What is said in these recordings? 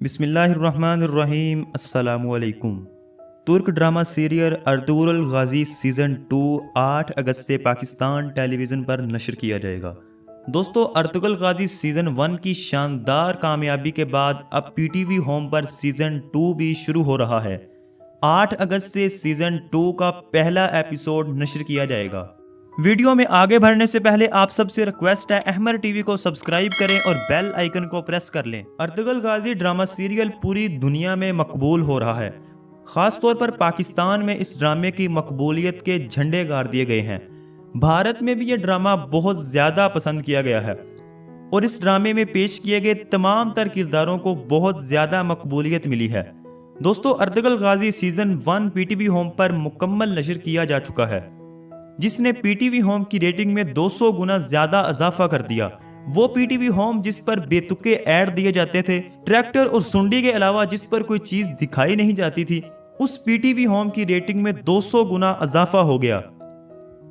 बिस्मिल्लाहिर्रहमानिर्रहीम। अस्सलामु अलैकुम। तुर्क ड्रामा सीरियल अर्तुगरुल गाजी सीज़न 2 8 अगस्त से पाकिस्तान टेलीविज़न पर नशर किया जाएगा। दोस्तों, अर्तुगरुल गाजी सीज़न 1 की शानदार कामयाबी के बाद अब पीटीवी होम पर सीज़न 2 भी शुरू हो रहा है। 8 अगस्त से सीज़न 2 का पहला एपिसोड नशर किया जाएगा। वीडियो में आगे बढ़ने से पहले आप सबसे रिक्वेस्ट है, अहमर टीवी को सब्सक्राइब करें और बेल आइकन को प्रेस कर लें। अर्तुगरुल गाजी ड्रामा सीरियल पूरी दुनिया में मकबूल हो रहा है। खास तौर पर पाकिस्तान में इस ड्रामे की मकबूलियत के झंडे गाड़ दिए गए हैं। भारत में भी यह ड्रामा बहुत ज़्यादा पसंद किया गया है और इस ड्रामे में पेश किए गए तमाम तर किरदारों को बहुत ज़्यादा मकबूलियत मिली है। दोस्तों, अर्तुगरुल गाजी सीज़न 1 पीटीवी होम पर मुकम्मल नशर किया जा चुका है, जिसने पीटीवी होम की रेटिंग में 200 गुना ज्यादा इजाफा कर दिया। वो पीटीवी होम जिस पर बेतुके ऐड दिए जाते थे, ट्रैक्टर और सुंडी के अलावा जिस पर कोई चीज दिखाई नहीं जाती थी, उस पीटीवी होम की रेटिंग में 200 गुना इजाफा हो गया।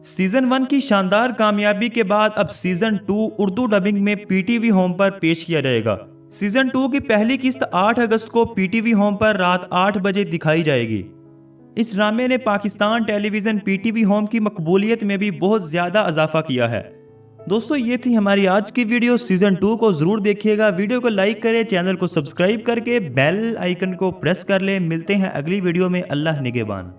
सीजन 1 की शानदार कामयाबी के बाद अब सीजन 2 उर्दू डबिंग में पीटीवी होम पर पेश किया जाएगा। सीजन 2 की पहली किस्त 8 अगस्त को पीटीवी होम पर रात 8 बजे दिखाई जाएगी। इस ड्रामे ने पाकिस्तान टेलीविज़न पीटीवी होम की मकबूलियत में भी बहुत ज़्यादा इजाफा किया है। दोस्तों, ये थी हमारी आज की वीडियो। सीज़न 2 को ज़रूर देखिएगा। वीडियो को लाइक करें, चैनल को सब्सक्राइब करके बेल आइकन को प्रेस कर लें। मिलते हैं अगली वीडियो में। अल्लाह निगहबान।